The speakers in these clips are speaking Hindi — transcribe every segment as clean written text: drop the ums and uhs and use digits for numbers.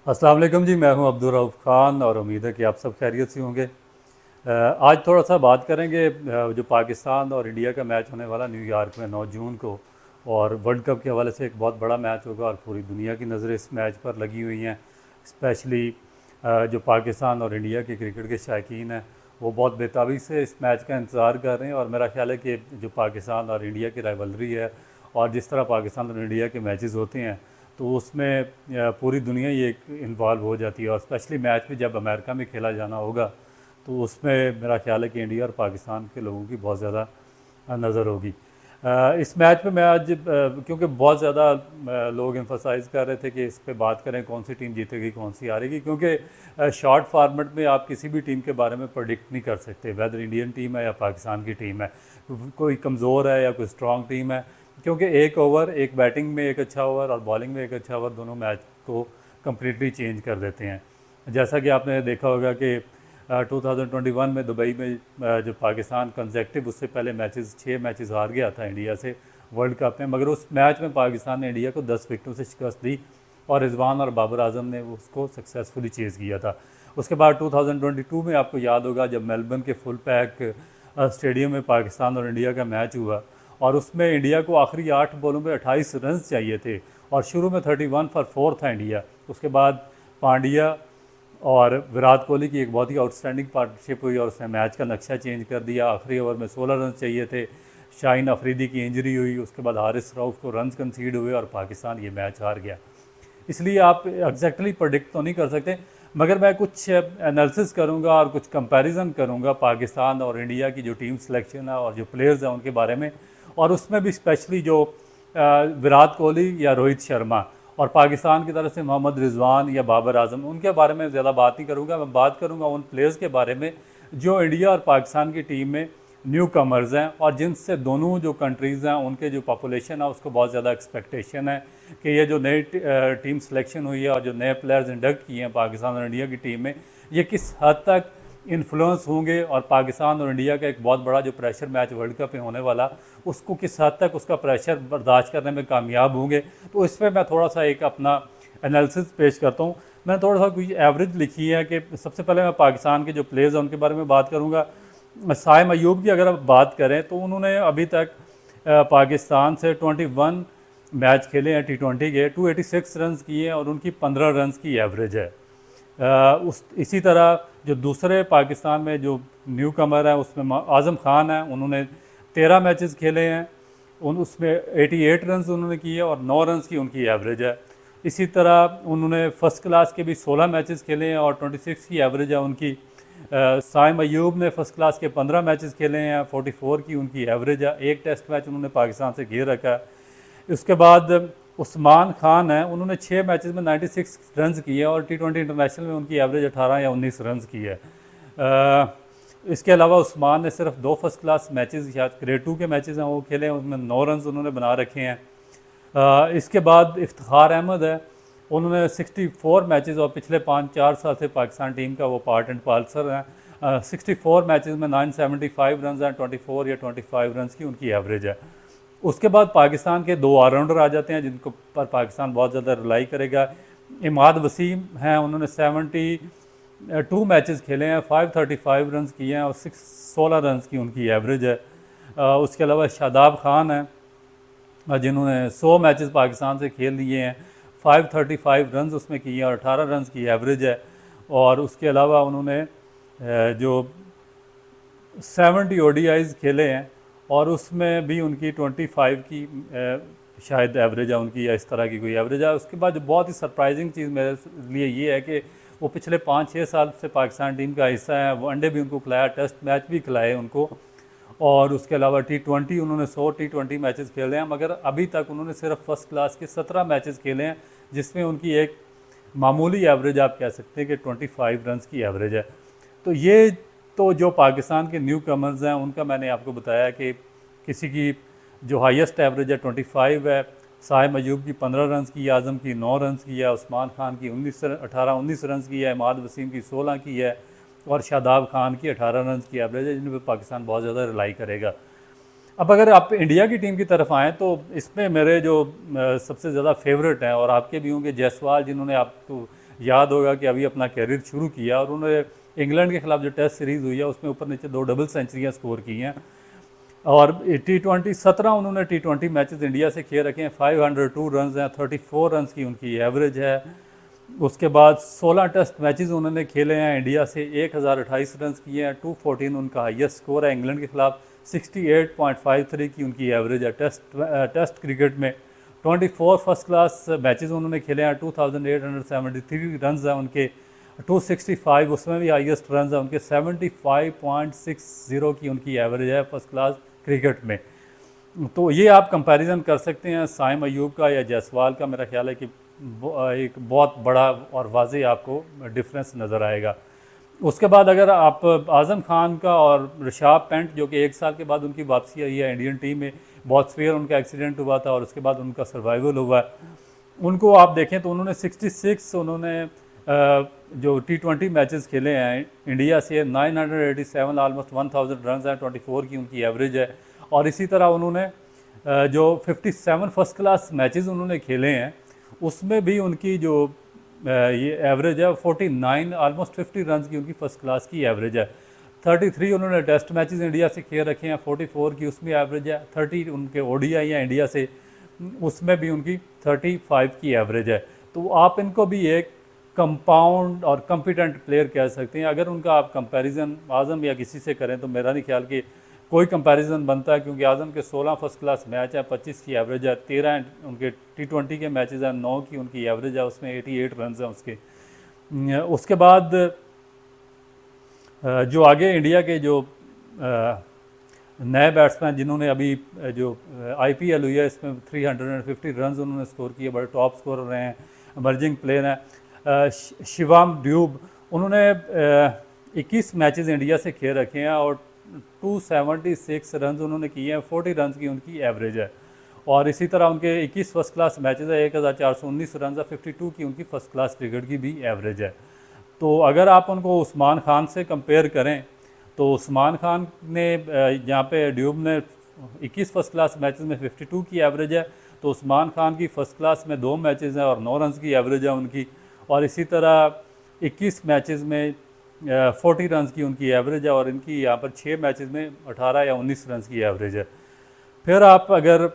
अस्सलाम वालेकुम जी। मैं हूं अब्दुल रऊफ़ ख़ान और उम्मीद है कि आप सब खैरियत से होंगे। आज थोड़ा सा बात करेंगे जो पाकिस्तान और इंडिया का मैच होने वाला न्यूयॉर्क में 9 जून को, और वर्ल्ड कप के हवाले से एक बहुत बड़ा मैच होगा और पूरी दुनिया की नज़रें इस मैच पर लगी हुई हैं। स्पेशली जो पाकिस्तान और इंडिया के क्रिकेट के शायकीन हैं वो बहुत बेताबी से इस मैच का इंतज़ार कर रहे हैं। और मेरा ख्याल है कि जो पाकिस्तान और इंडिया की राइवलरी है और जिस तरह पाकिस्तान और इंडिया के मैचेस होते हैं तो उसमें पूरी दुनिया ही एक इन्वॉल्व हो जाती है। और स्पेशली मैच भी जब अमेरिका में खेला जाना होगा तो उसमें मेरा ख्याल है कि इंडिया और पाकिस्तान के लोगों की बहुत ज़्यादा नज़र होगी। इस मैच में मैं आज क्योंकि बहुत ज़्यादा लोग एम्फसाइज़ कर रहे थे कि इस पे बात करें कौन सी टीम जीतेगी कौन सी हारेगी, क्योंकि शॉर्ट फार्मेट में आप किसी भी टीम के बारे में प्रेडिक्ट नहीं कर सकते, वेदर इंडियन टीम है या पाकिस्तान की टीम है, कोई कमज़ोर है या कोई स्ट्रॉन्ग टीम है। क्योंकि एक ओवर, एक बैटिंग में एक अच्छा ओवर और बॉलिंग में एक अच्छा ओवर, दोनों मैच को कम्प्लीटली चेंज कर देते हैं। जैसा कि आपने देखा होगा कि 2021 में दुबई में जो पाकिस्तान कंसेक्टिव उससे पहले मैचेस 6 मैचेस हार गया था इंडिया से वर्ल्ड कप में, मगर उस मैच में पाकिस्तान ने इंडिया को 10 विकेटों से शिकस्त दी और रिजवान और बाबर आजम ने उसको सक्सेसफुली चेज़ किया था। उसके बाद 2022 में आपको याद होगा जब मेलबर्न के फुल पैक स्टेडियम में पाकिस्तान और इंडिया का मैच हुआ और उसमें इंडिया को आखिरी 8 बॉलों में 28 रन चाहिए थे और शुरू में 31 फॉर 4 था इंडिया। उसके बाद पांड्या और विराट कोहली की एक बहुत ही आउटस्टैंडिंग पार्टनरशिप हुई और उसने मैच का नक्शा चेंज कर दिया। आखिरी ओवर में 16 रन चाहिए थे, शाहीन अफरीदी की इंजरी हुई, उसके बाद हारिस रऊफ़ को रन कंसीड हुए और पाकिस्तान ये मैच हार गया। इसलिए आप एग्जैक्टली प्रेडिक्ट तो नहीं कर सकते, मगर मैं कुछ एनालिसिस करूंगा और कुछ कंपैरिजन करूंगा पाकिस्तान और इंडिया की जो टीम सिलेक्शन है और जो प्लेयर्स हैं उनके बारे में, और उसमें भी स्पेशली जो विराट कोहली या रोहित शर्मा और पाकिस्तान की तरफ से मोहम्मद रिजवान या बाबर आजम, उनके बारे में ज़्यादा बात नहीं करूँगा। मैं बात करूँगा उन प्लेयर्स के बारे में जो इंडिया और पाकिस्तान की टीम में न्यू कमर्स हैं और जिनसे दोनों जो कंट्रीज़ हैं उनके जो पॉपुलेशन है उसको बहुत ज़्यादा एक्सपेक्टेशन है कि ये जो नई टीम सिलेक्शन हुई है और जो नए प्लेयर्स इंडक्ट किए हैं पाकिस्तान और इंडिया की टीम में, ये किस हद तक इन्फ्लुएंस होंगे और पाकिस्तान और इंडिया का एक बहुत बड़ा जो प्रेशर मैच वर्ल्ड कप में होने वाला उसको किस हद तक उसका प्रेशर बर्दाश्त करने में कामयाब होंगे। तो इस पर मैं थोड़ा सा एक अपना एनालिसिस पेश करता हूँ। मैंने थोड़ा सा कुछ एवरेज लिखी है कि सबसे पहले मैं पाकिस्तान के जो प्लेयर्स हैं उनके बारे में बात करूँगा। साइम अयूब की अगर आप बात करें तो उन्होंने अभी तक पाकिस्तान से 21 मैच खेले हैं T20 के, 286 रन किए हैं और उनकी 15 रन की एवरेज है। उस इसी तरह जो दूसरे पाकिस्तान में जो न्यू कमर है उसमें आज़म खान है, उन्होंने 13 मैचेस खेले हैं, उसमें 88 रन उन्होंने किए और 9 रन की उनकी एवरेज है। इसी तरह उन्होंने फ़र्स्ट क्लास के भी 16 मैचेस खेले हैं और 26 की एवरेज है उनकी। साइम अयूब ने फ़र्स्ट क्लास के 15 मैचेस खेले हैं, 44 की उनकी एवरेज है। एक टेस्ट मैच उन्होंने पाकिस्तान से घेर रखा है। उसके बाद उस्मान खान है, उन्होंने 6 मैचेस में 96 रन किए और T20 इंटरनेशनल में उनकी एवरेज 18 या 19 रन की है। इसके अलावा उस्मान ने सिर्फ 2 फर्स्ट क्लास मैचेस, शायद ग्रेड 2 के मैचेस हैं वो खेले हैं, उसमें 9 रन उन्होंने बना रखे हैं। इसके बाद इफ्तिखार अहमद है, उन्होंने 64 मैचेस और पिछले 5-4 साल से पाकिस्तान टीम का वो पार्ट एंड पार्सल हैं। 64 मैचेस में 975 रन हैं, 24 या 25 रन की उनकी एवरेज है। उसके बाद पाकिस्तान के 2 ऑलराउंडर आ जाते हैं जिनको पर पाकिस्तान बहुत ज़्यादा रिलाई करेगा। इमाद वसीम हैं, उन्होंने 72 मैचेस खेले हैं, 535 रन किए हैं और 16 रन की उनकी एवरेज है। उसके अलावा शादाब खान हैं जिन्होंने 100 मैचेस पाकिस्तान से खेल लिए हैं, 535 रन उसमें किए हैं और 18 रन की एवरेज है। और उसके अलावा उन्होंने जो 70 ODIs खेले हैं और उसमें भी उनकी 25 की शायद एवरेज है उनकी या इस तरह की कोई एवरेज है। उसके बाद जो बहुत ही सरप्राइजिंग चीज़ मेरे लिए ये है कि वो पिछले 5-6 साल से पाकिस्तान टीम का हिस्सा है। वनडे भी उनको खिलाया, टेस्ट मैच भी खिलाए उनको, और उसके अलावा T20 उन्होंने 100 T20 मैचेस खेले हैं, मगर अभी तक उन्होंने सिर्फ फर्स्ट क्लास के 17 मैचेस खेले हैं जिसमें उनकी एक मामूली एवरेज आप कह सकते हैं कि 25 रन की एवरेज है। तो ये तो जो पाकिस्तान के न्यू कमर्स हैं उनका मैंने आपको बताया कि किसी की जो हाईएस्ट एवरेज है 25 है, साइम अयूब की 15 रन की, आज़म की 9 रन की है, उस्मान खान की 18-19 रन की है, इमाद वसीम की 16 की है और शादाब खान की 18 रन की एवरेज है, जिन पर पाकिस्तान बहुत ज़्यादा रिलाई करेगा। अब अगर आप इंडिया की टीम की तरफ आएँ तो इसमें मेरे जो सबसे ज़्यादा फेवरेट हैं और आपके भी होंगे, जायसवाल जिन्होंने आपको याद होगा कि अभी अपना कैरियर शुरू किया और उन्होंने इंग्लैंड के खिलाफ जो टेस्ट सीरीज़ हुई है उसमें ऊपर नीचे 2 डबल सेंचुरियाँ स्कोर की हैं। और T20 17 उन्होंने T20 मैचेस इंडिया से खेल रखे हैं, 502 रन हैं, 34 रन की उनकी एवरेज है। उसके बाद 16 टेस्ट मैचेस उन्होंने खेले हैं इंडिया से, 1028 रन किए हैं, 214 उनका हाईएस्ट स्कोर है। इंग्लैंड के खिलाफ 68.53 की उनकी एवरेज है। टेस्ट क्रिकेट में 24 फर्स्ट क्लास मैचेस उन्होंने खेले हैं, 2873 रन हैं उनके, 265 उसमें भी हाईएस्ट रन है उनके, 75.60 की उनकी एवरेज है फर्स्ट क्लास क्रिकेट में। तो ये आप कंपैरिजन कर सकते हैं साइम अयूब का या जायसवाल का। मेरा ख्याल है कि एक बहुत बड़ा और वाज़ेह आपको डिफरेंस नज़र आएगा। उसके बाद अगर आप आज़म खान का और ऋषभ पंत, जो कि 1 साल के बाद उनकी वापसी आई है इंडियन टीम में, बॉट्सफेयर उनका एक्सीडेंट हुआ था और उसके बाद उनका सर्वाइवल हुआ है, उनको आप देखें तो उन्होंने 66 उन्होंने जो T20 मैचेस खेले हैं इंडिया से, 987 ऑलमोस्ट 1000 रन हैं, 24 की उनकी एवरेज है। और इसी तरह उन्होंने जो 57 फर्स्ट क्लास मैचेस उन्होंने खेले हैं उसमें भी उनकी जो ये एवरेज है 49 ऑलमोस्ट 50 रन की उनकी फ़र्स्ट क्लास की एवरेज है। 33 उन्होंने टेस्ट मैचेस इंडिया से खेल रखे हैं, 44 की उसमें एवरेज है। 30 उनके ODI हैं इंडिया से, उसमें भी उनकी 35 की एवरेज है। तो आप इनको भी एक कंपाउंड और कॉम्पिटेंट प्लेयर कह सकते हैं। अगर उनका आप कंपैरिजन आज़म या किसी से करें तो मेरा नहीं ख्याल कि कोई कंपैरिजन बनता है, क्योंकि आज़म के 16 फर्स्ट क्लास मैच है, 25 की एवरेज है, 13 उनके T20 के मैचेस हैं, 9 की उनकी एवरेज है, उसमें 88 रन हैं उसके। उसके बाद जो आगे इंडिया के जो नए बैट्समैन जिन्होंने अभी जो IPL हुई है इसमें 350 रन उन्होंने स्कोर किए, बड़े टॉप स्कोरर रहे हैं, एमर्जिंग प्लेयर हैं। शिवम ड्यूब, उन्होंने 21 मैचेस इंडिया से खेल रखे हैं और 276 रन उन्होंने किए हैं, 40 रन की उनकी एवरेज है। और इसी तरह उनके 21 फर्स्ट क्लास मैचेस है, 1419 रन है, 52 की उनकी फ़र्स्ट क्लास क्रिकेट की भी एवरेज है। तो अगर आप उनको उस्मान खान से कंपेयर करें तो उस्मान खान ने यहाँ पे ड्यूब ने 21 फर्स्ट क्लास मैचेस में 52 की एवरेज है, तो उस्मान खान की फ़र्स्ट क्लास में 2 मैचेस हैं और 9 रन की एवरेज है उनकी। और इसी तरह 21 मैचेस में 40 रन की उनकी एवरेज है और इनकी यहाँ पर 6 मैचेस में 18 या 19 रन की एवरेज है। फिर आप अगर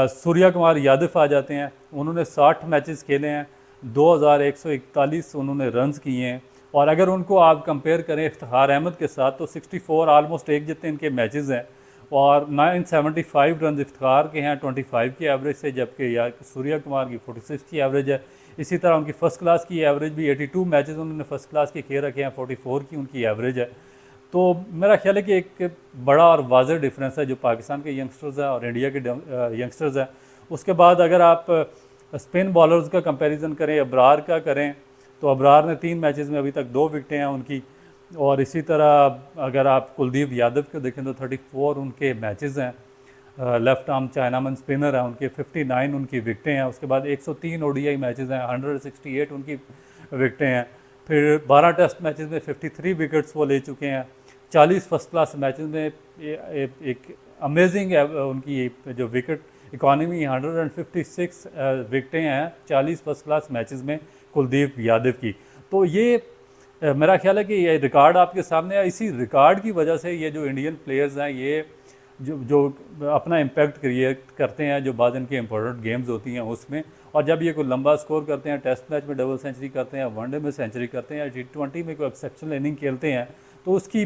सूर्या कुमार यादव आ जाते हैं, उन्होंने 60 मैचेस खेले हैं, 2141 उन्होंने रन्स किए हैं। और अगर उनको आप कंपेयर करें इफ्तिखार अहमद के साथ तो 64 ऑलमोस्ट एक जितने इनके मैचेस हैं और 975 रन इफ्तिखार के हैं 25 की एवरेज से, जबकि या सूर्या कुमार की 46 की एवरेज है। इसी तरह उनकी फ़र्स्ट क्लास की एवरेज भी 82 मैचेस उन्होंने फर्स्ट क्लास के खेल रखे हैं, 44 की उनकी एवरेज है। तो मेरा ख्याल है कि एक बड़ा और वाज़ेह डिफरेंस है जो पाकिस्तान के यंगस्टर्स हैं और इंडिया के यंगस्टर्स हैं। उसके बाद अगर आप स्पिन बॉलर्स का कंपैरिजन करें, अबरार का करें, तो अबरार ने 3 मैचेस में अभी तक 2 विकटें हैं उनकी। और इसी तरह अगर आप कुलदीप यादव को देखें तो 34 उनके मैचेस हैं, लेफ्ट आर्म चाइनामैन स्पिनर हैं, उनके 59 उनकी विकटें हैं। उसके बाद 103 ODI मैचेस हैं, 168 उनकी विकटें हैं। फिर 12 टेस्ट मैचेस में 53 विकेट्स वो ले चुके हैं। 40 फर्स्ट क्लास मैचेस में एक अमेजिंग उनकी जो विकेट इकॉनमी 156 विकटें हैं 40 फर्स्ट क्लास मैचेस में कुलदीप यादव की। तो ये मेरा ख्याल है कि ये रिकॉर्ड आपके सामने है। इसी रिकॉर्ड की वजह से ये जो इंडियन प्लेयर्स हैं ये जो अपना इम्पैक्ट क्रिएट करते हैं, जो बाद इनके इंपॉर्टेंट गेम्स होती हैं उसमें, और जब ये कोई लंबा स्कोर करते हैं, टेस्ट मैच में डबल सेंचुरी करते हैं, वनडे में सेंचुरी करते हैं, या T20 में कोई एक्सेप्शनल इनिंग खेलते हैं, तो उसकी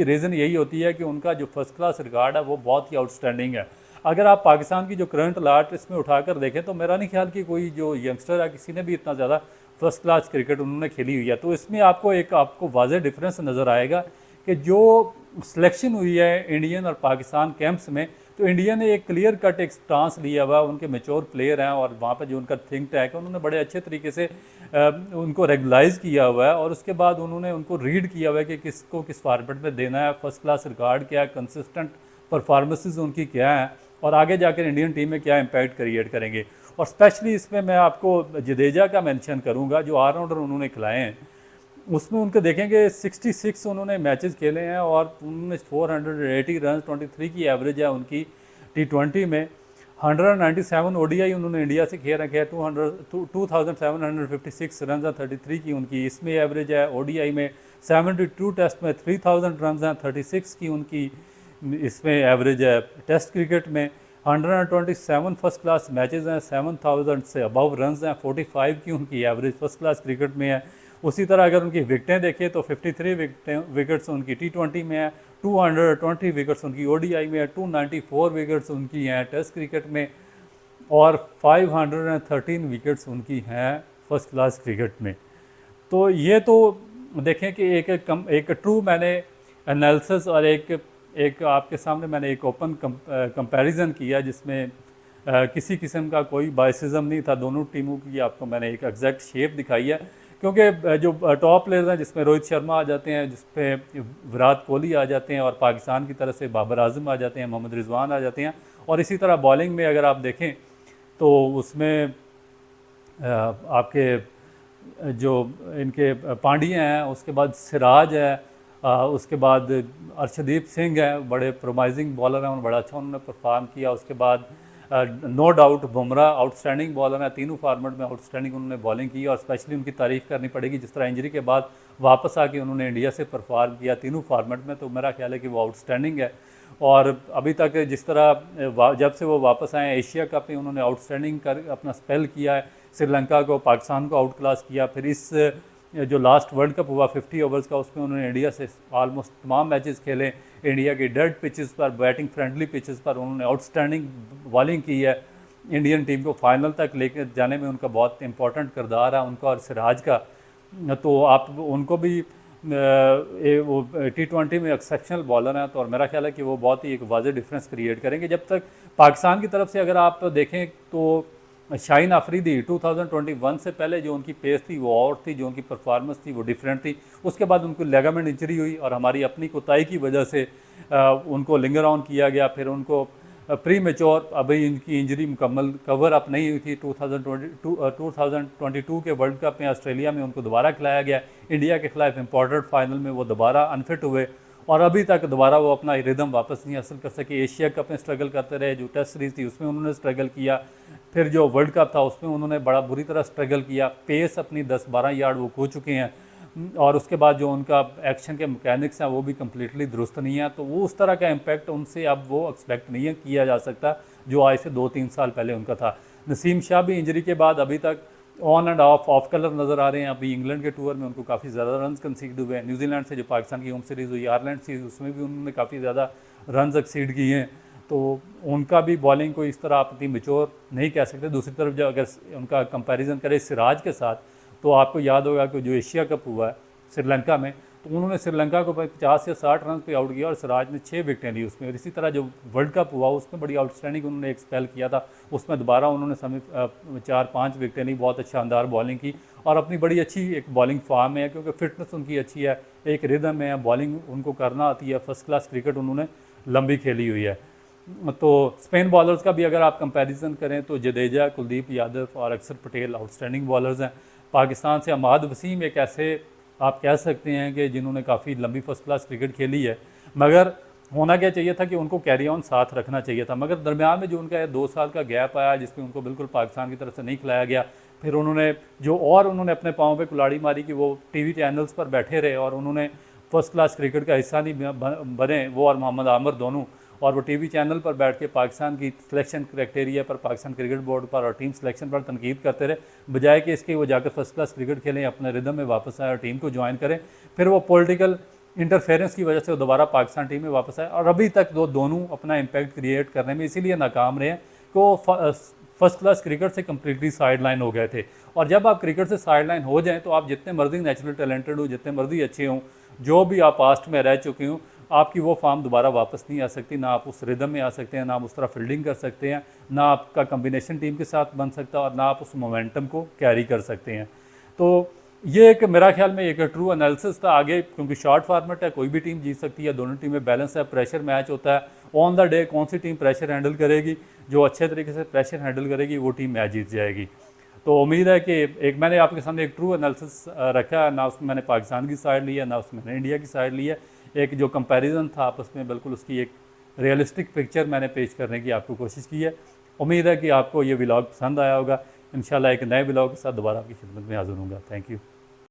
रीज़न यही होती है कि उनका जो फर्स्ट क्लास रिकॉर्ड है वो बहुत ही आउटस्टैंडिंग है। अगर आप पाकिस्तान की जो करंट लाट इसमें उठाकर देखें तो मेरा नहीं ख्याल कि कोई जो यंगस्टर है किसी ने भी इतना ज़्यादा फर्स्ट क्लास क्रिकेट उन्होंने खेली हुई है। तो इसमें आपको वाज़ेह डिफरेंस नज़र आएगा कि जो सिलेक्शन हुई है इंडियन और पाकिस्तान कैंप्स में, तो इंडिया ने एक क्लियर कट एक स्टांस लिया हुआ, उनके मेच्योर प्लेयर हैं और वहाँ पर जो उनका थिंक टैंक है उन्होंने बड़े अच्छे तरीके से उनको रेगुलाइज किया हुआ है और उसके बाद उन्होंने उनको रीड किया हुआ है कि किसको किस फॉर्मेट में देना है, फर्स्ट क्लास रिकॉर्ड क्या है, कंसिस्टेंट परफॉर्मेंसेस उनकी क्या हैं और आगे जाकर इंडियन टीम में क्या इम्पैक्ट क्रिएट करेंगे। और स्पेशली इसमें मैं आपको जडेजा का मेंशन करूंगा, जो ऑलराउंडर उन्होंने खिलाए हैं उसमें उनके देखेंगे 66 उन्होंने मैचेस खेले हैं और उन्होंने 480 रन 23 की एवरेज है उनकी T20 में। 197 ओडीआई उन्होंने इंडिया से खेल रखे हैं। 2756 रन 33 की उनकी इसमें एवरेज है। ओडीआई में 72 टेस्ट में 3000 रन 36 की उनकी इसमें एवरेज है। टेस्ट क्रिकेट में 127 फर्स्ट क्लास मैचेस हैं, 7000 से अबव रन हैं, 45 की उनकी एवरेज फर्स्ट क्लास क्रिकेट में है। उसी तरह अगर उनकी विकटें देखें तो 53 विकेट्स उनकी टी20 में है, 220 विकेट्स उनकी ओडीआई में है, 294 विकेट्स उनकी हैं टेस्ट क्रिकेट में, और 513 विकेट्स उनकी हैं फर्स्ट क्लास क्रिकेट में। तो ये तो देखें कि एक ट्रू मैंने एनालिसिस और एक आपके सामने मैंने एक ओपन कंपैरिजन किया जिसमें किसी किस्म का कोई बायसिज्म नहीं था। दोनों टीमों की आपको मैंने एक एग्जैक्ट शेप दिखाई है, क्योंकि जो टॉप प्लेयर्स हैं जिसमें रोहित शर्मा आ जाते हैं, जिसपे विराट कोहली आ जाते हैं, और पाकिस्तान की तरफ से बाबर आजम आ जाते हैं, मोहम्मद रिजवान आ जाते हैं, और इसी तरह बॉलिंग में अगर आप देखें तो उसमें आपके जो इनके पांड्या हैं, उसके बाद सिराज है, उसके बाद अर्शदीप सिंह है, बड़े प्रोमाइजिंग बॉलर हैं, बड़ा अच्छा उन्होंने परफॉर्म किया। उसके बाद no doubt Bumrah outstanding bowler हैं, तीनों फार्मेट में आउटस्टैंडिंग उन्होंने बॉलिंग की, और स्पेशली उनकी तारीफ़ करनी पड़ेगी जिस तरह इंजरी के बाद वापस आके उन्होंने इंडिया से परफॉर्म किया तीनों फार्मेट में। तो मेरा ख्याल है कि वो आउटस्टैंडिंग है। और अभी तक जिस तरह जब से वो वापस आए एशिया कप में उन्होंने आउटस्टैंडिंग कर अपना स्पेल किया है, श्रीलंका को, पाकिस्तान को आउट क्लास किया। फिर इस जो लास्ट वर्ल्ड कप हुआ 50 ओवर्स का, उसमें उन्होंने इंडिया से ऑलमोस्ट तमाम मैचेस खेले। इंडिया की डेड पिचेस पर, बैटिंग फ्रेंडली पिचेस पर उन्होंने आउटस्टैंडिंग बॉलिंग की है। इंडियन टीम को फाइनल तक लेकर जाने में उनका बहुत इंपॉर्टेंट किरदार है, उनका और सिराज का। तो आप उनको भी वो T20 में एक्सेप्शनल बॉलर हैं, तो और मेरा ख्याल है कि वो बहुत ही एक वाज़ेह डिफरेंस क्रिएट करेंगे। जब तक पाकिस्तान की तरफ से अगर आप देखें तो शाहीन अफरीदी 2021 से पहले जो उनकी पेस थी वो और थी, जो उनकी परफॉर्मेंस थी वो डिफरेंट थी। उसके बाद उनको लेगामेंट इंजरी हुई और हमारी अपनी कोताही की वजह से उनको लिंगर ऑन किया गया। फिर उनको प्री मेच्योर, अभी इनकी इंजरी मुकम्मल कवर अप नहीं हुई थी। 2022 के वर्ल्ड कप में ऑस्ट्रेलिया में उनको दोबारा खिलाया गया। इंडिया के खिलाफ इम्पोर्टेंट फाइनल में वो दोबारा अनफिट हुए और अभी तक दोबारा वो अपना रिदम वापस नहीं हासिल कर सके। एशिया कप में स्ट्रगल करते रहे, जो टेस्ट सीरीज़ थी उसमें उन्होंने स्ट्रगल किया, फिर जो वर्ल्ड कप था उसमें उन्होंने बड़ा बुरी तरह स्ट्रगल किया। पेस अपनी 10-12 यार्ड वो खो चुके हैं, और उसके बाद जो उनका एक्शन के मैकेनिक्स हैं वो भी कम्प्लीटली दुरुस्त नहीं है। तो वो उस तरह का इम्पैक्ट उनसे अब वो एक्सपेक्ट नहीं है किया जा सकता जो आज से 2-3 साल पहले उनका था। नसीम शाह भी इंजरी के बाद अभी तक ऑन एंड ऑफ कलर नज़र आ रहे हैं। अभी इंग्लैंड के टूर में उनको काफ़ी ज़्यादा रन कंसीड हुए हैं। न्यूजीलैंड से जो पाकिस्तान की होम सीरीज़ हुई, आयरलैंड से, उसमें भी उन्होंने काफ़ी ज़्यादा रन एक्सीड किए हैं। तो उनका भी बॉलिंग को इस तरह आप इतनी मेच्योर नहीं कह सकते। दूसरी तरफ जो अगर उनका कंपैरिजन करें सिराज के साथ, तो आपको याद होगा कि जो एशिया कप हुआ है श्रीलंका में, तो उन्होंने श्रीलंका को 50 या 60 रन पे आउट किया और सिराज ने 6 विकेटें ली उसमें। और इसी तरह जो वर्ल्ड कप हुआ उसमें बड़ी आउटस्टैंडिंग उन्होंने एक स्पेल किया था, उसमें दोबारा उन्होंने 4-5 विकेटें ली, बहुत अच्छा शानदार बॉलिंग की और अपनी बड़ी अच्छी एक बॉलिंग फॉर्म में है, क्योंकि फिटनेस उनकी अच्छी है, एक रिदम में है, बॉलिंग उनको करना आती है, फर्स्ट क्लास क्रिकेट उन्होंने लंबी खेली हुई है। तो स्पेन बॉलर्स का भी अगर आप कंपैरिजन करें तो जडेजा, कुलदीप यादव और अक्षर पटेल आउटस्टैंडिंग बॉलर्स हैं। पाकिस्तान से अहमद वसीम एक ऐसे आप कह सकते हैं कि जिन्होंने काफ़ी लंबी फर्स्ट क्लास क्रिकेट खेली है, मगर होना क्या चाहिए था कि उनको कैरी ऑन साथ रखना चाहिए था। मगर दरमियान में जो उनका 2 साल का गैप आया जिसमें उनको बिल्कुल पाकिस्तान की तरफ से नहीं खिलाया गया, फिर उन्होंने उन्होंने अपने पाँव पे कुल्हाड़ी मारी कि वो टीवी चैनल्स पर बैठे रहे और उन्होंने फर्स्ट क्लास क्रिकेट का हिस्सा नहीं बने, वो और मोहम्मद आमिर दोनों। और वो टीवी चैनल पर बैठ के पाकिस्तान की सिलेक्शन क्राइटेरिया पर, पाकिस्तान क्रिकेट बोर्ड पर और टीम सिलेक्शन पर तनकीद करते रहे, बजाय कि इसके वो जाकर फर्स्ट क्लास क्रिकेट खेलें, अपने रिदम में वापस आए और टीम को ज्वाइन करें। फिर वो पॉलिटिकल इंटरफेरेंस की वजह से वो दोबारा पाकिस्तान टीम में वापस आए और अभी तक दोनों अपना इम्पैक्ट क्रिएट करने में इसीलिए नाकाम रहे हैं कि वो फर्स्ट क्लास क्रिकेट से कम्प्लीटली साइड लाइन हो गए थे। और जब आप क्रिकेट से साइड लाइन हो जाएँ तो आप जितने मर्जी नेचुरल टैलेंटेड हो, जितने मर्जी अच्छे हों, जो भी आप पास्ट में रह चुके हों, आपकी वो फॉर्म दोबारा वापस नहीं आ सकती। ना आप उस रिदम में आ सकते हैं, ना आप उस तरह फील्डिंग कर सकते हैं, ना आपका कम्बिनेशन टीम के साथ बन सकता और ना आप उस मोमेंटम को कैरी कर सकते हैं। तो ये एक मेरा ख्याल में एक ट्रू एनालिसिस था। आगे क्योंकि शॉर्ट फॉर्मेट है, कोई भी टीम जीत सकती है, दोनों टीमें बैलेंस है, प्रेशर मैच होता है, ऑन द डे कौन सी टीम प्रेशर हैंडल करेगी, जो अच्छे तरीके से प्रेशर हैंडल करेगी वो टीम मैच जीत जाएगी। तो उम्मीद है कि एक मैंने आपके सामने एक ट्रू एनालिसिस रखा है, ना उसमें मैंने पाकिस्तान की साइड ली है, ना उसमें मैंने इंडिया की साइड ली है। एक जो कंपैरिजन था आपस में, बिल्कुल उसकी एक रियलिस्टिक पिक्चर मैंने पेश करने की आपको कोशिश की है। उम्मीद है कि आपको ये व्लॉग पसंद आया होगा। इंशाल्लाह एक नए व्लॉग के साथ दोबारा आपकी खिदमत में हाज़िर होऊंगा। Thank you.